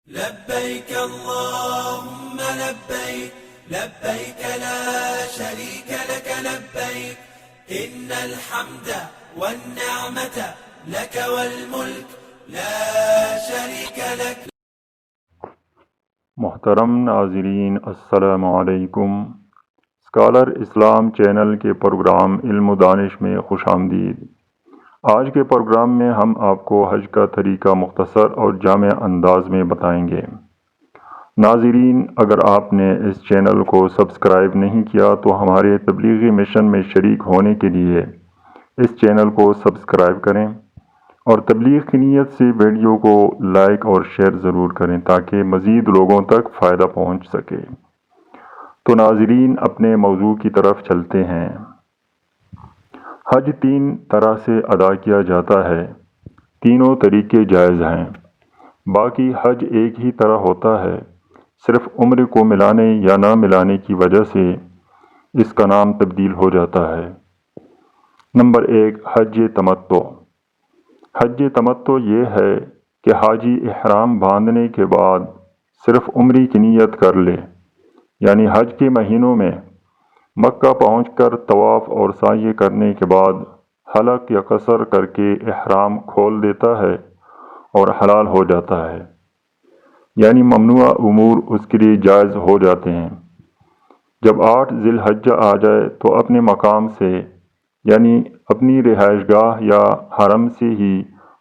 لبيك اللهم لبيك لبيك لا شريك لك لبيك إن الحمد والنعمة لك والملك لا شريك لك. محترم ناظرین، السلام علیکم۔ اسکالر اسلام چینل کے پروگرام علم و دانش میں خوش آمدید۔ آج کے پروگرام میں ہم آپ کو حج کا طریقہ مختصر اور جامع انداز میں بتائیں گے۔ ناظرین، اگر آپ نے اس چینل کو سبسکرائب نہیں کیا تو ہمارے تبلیغی مشن میں شریک ہونے کے لیے اس چینل کو سبسکرائب کریں اور تبلیغ کی نیت سے ویڈیو کو لائک اور شیئر ضرور کریں تاکہ مزید لوگوں تک فائدہ پہنچ سکے۔ تو ناظرین، اپنے موضوع کی طرف چلتے ہیں۔ حج 3 طرح سے ادا کیا جاتا ہے، تینوں طریقے جائز ہیں۔ باقی حج ایک ہی طرح ہوتا ہے، صرف عمر کو ملانے یا نہ ملانے کی وجہ سے اس کا نام تبدیل ہو جاتا ہے۔ نمبر 1، حج تمتع۔ حج تمتع یہ ہے کہ حاجی احرام باندھنے کے بعد صرف عمرے کی نیت کر لے، یعنی حج کے مہینوں میں مکہ پہنچ کر طواف اور سعی کرنے کے بعد حلق یا قصر کر کے احرام کھول دیتا ہے اور حلال ہو جاتا ہے، یعنی ممنوع امور اس کے لیے جائز ہو جاتے ہیں۔ جب 8 ذی الحجہ آ جائے تو اپنے مقام سے، یعنی اپنی رہائش گاہ یا حرم سے ہی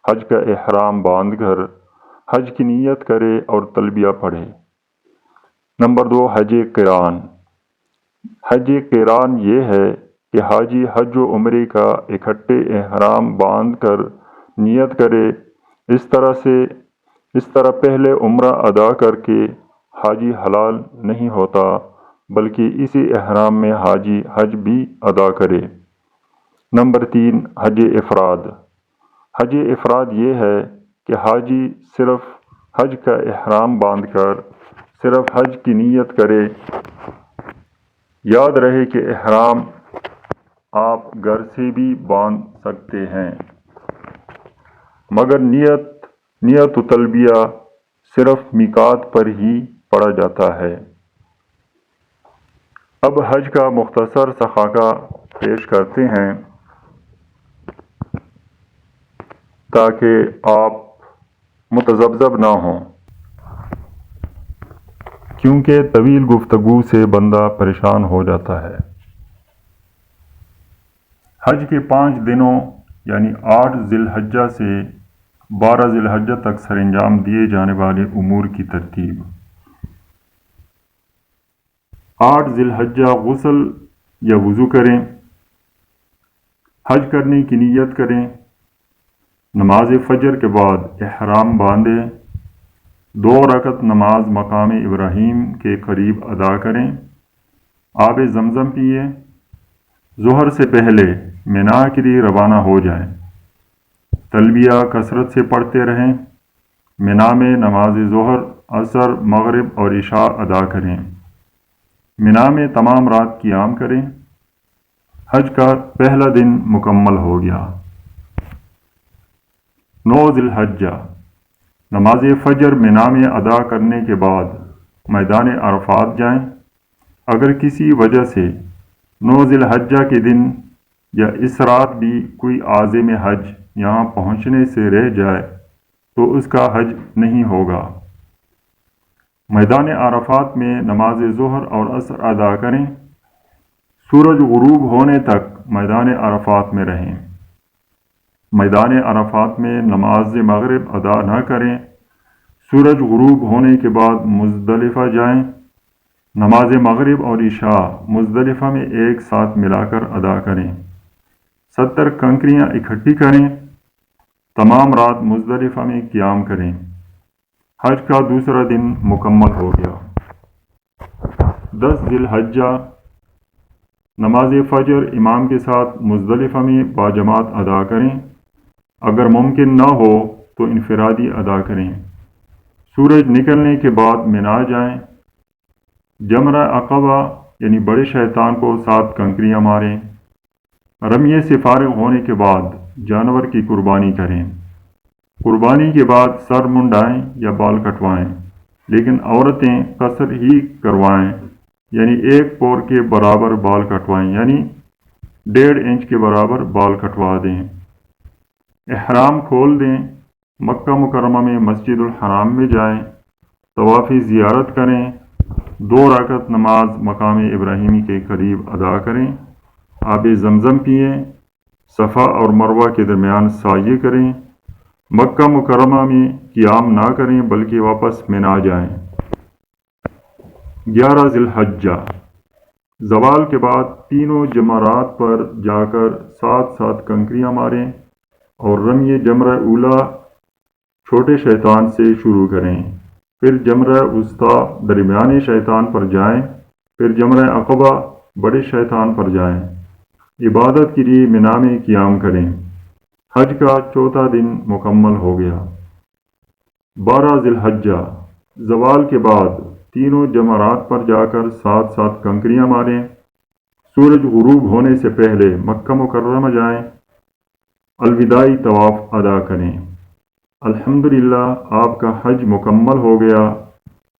حج کا احرام باندھ کر حج کی نیت کرے اور تلبیہ پڑھے۔ نمبر 2، حج قران۔ حج قران یہ ہے کہ حاجی حج و عمرے کا اکٹھے احرام باندھ کر نیت کرے۔ اس طرح پہلے عمرہ ادا کر کے حاجی حلال نہیں ہوتا، بلکہ اسی احرام میں حاجی حج بھی ادا کرے۔ نمبر 3، حج افراد۔ حج افراد یہ ہے کہ حاجی صرف حج کا احرام باندھ کر صرف حج کی نیت کرے۔ یاد رہے کہ احرام آپ گھر سے بھی باندھ سکتے ہیں، مگر نیت و تلبیہ صرف میقات پر ہی پڑھا جاتا ہے۔ اب حج کا مختصر سا خاکہ پیش کرتے ہیں تاکہ آپ متذبذب نہ ہوں، کیونکہ طویل گفتگو سے بندہ پریشان ہو جاتا ہے۔ حج کے 5 دنوں یعنی 8 ذی الحجہ سے 12 ذی الحجہ تک سر انجام دیے جانے والے امور کی ترتیب۔ 8 ذی الحجہ غسل یا وضو کریں، حج کرنے کی نیت کریں، نماز فجر کے بعد احرام باندھیں، 2 رکعت نماز مقام ابراہیم کے قریب ادا کریں، آب زمزم پئیں، ظہر سے پہلے مینا کے لیے روانہ ہو جائیں، تلبیہ کثرت سے پڑھتے رہیں، مینا میں نماز ظہر، عصر، مغرب اور عشاء ادا کریں، مینا میں تمام رات قیام کریں۔ حج کا پہلا دن مکمل ہو گیا۔ 9 ذی الحجہ، نماز فجر مینا میں ادا کرنے کے بعد میدان عرفات جائیں۔ اگر کسی وجہ سے 9 ذی الحجہ کے دن یا اس رات بھی کوئی عازم حج یہاں پہنچنے سے رہ جائے تو اس کا حج نہیں ہوگا۔ میدان عرفات میں نماز ظہر اور عصر ادا کریں، سورج غروب ہونے تک میدان عرفات میں رہیں۔ میدان عرفات میں نماز مغرب ادا نہ کریں، سورج غروب ہونے کے بعد مزدلفہ جائیں، نماز مغرب اور عشاء مزدلفہ میں ایک ساتھ ملا کر ادا کریں، 70 کنکریاں اکٹھی کریں، تمام رات مزدلفہ میں قیام کریں۔ حج کا دوسرا دن مکمل ہو گیا۔ 10 ذی الحجہ، نماز فجر امام کے ساتھ مزدلفہ میں باجماعت ادا کریں، اگر ممکن نہ ہو تو انفرادی ادا کریں۔ سورج نکلنے کے بعد مینا جائیں، جمرہ عقبہ یعنی بڑے شیطان کو 7 کنکریاں ماریں۔ رمیے سے فارغ ہونے کے بعد جانور کی قربانی کریں۔ قربانی کے بعد سر منڈائیں یا بال کٹوائیں۔ لیکن عورتیں قصر ہی کروائیں، یعنی 1 پور کے برابر بال کٹوائیں، یعنی 1.5 انچ کے برابر بال کٹوا دیں۔ احرام کھول دیں، مکہ مکرمہ میں مسجد الحرام میں جائیں، طواف زیارت کریں، 2 رکعت نماز مقام ابراہیمی کے قریب ادا کریں، آب زمزم پئیں، صفا اور مروہ کے درمیان سعی کریں، مکہ مکرمہ میں قیام نہ کریں بلکہ واپس منا جائیں۔ 11 ذی الحجہ، زوال کے بعد تینوں جمرات پر جا کر 7 کنکریاں ماریں اور رمی جمرہ اولا چھوٹے شیطان سے شروع کریں، پھر جمرہ وسطیٰ درمیانی شیطان پر جائیں، پھر جمرہ عقبہ بڑے شیطان پر جائیں۔ عبادت کے لیے منا میں قیام کریں۔ حج کا 4تھا دن مکمل ہو گیا۔ 12 ذی الحجہ، زوال کے بعد تینوں جمرات پر جا کر 7 کنکریاں ماریں، سورج غروب ہونے سے پہلے مکہ مکرمہ جائیں، الوداعی طواف ادا کریں۔ الحمدللہ آپ کا حج مکمل ہو گیا۔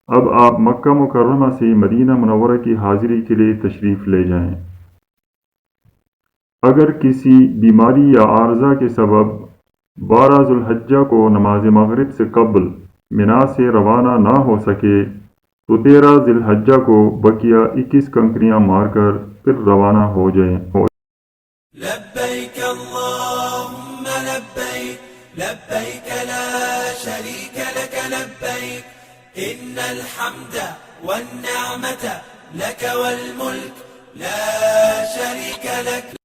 اب آپ مکہ مکرمہ سے مدینہ منورہ کی حاضری کے لیے تشریف لے جائیں۔ اگر کسی بیماری یا عارضہ کے سبب 12 ذی الحجہ کو نماز مغرب سے قبل منا سے روانہ نہ ہو سکے تو 13 ذی الحجہ کو بقیہ 21 کنکریاں مار کر پھر روانہ ہو جائیں۔ لبیک اللہم لبیک لبیک لا شریک لک لبیک ان الحمد والنعمت لک والملک لا شریک لک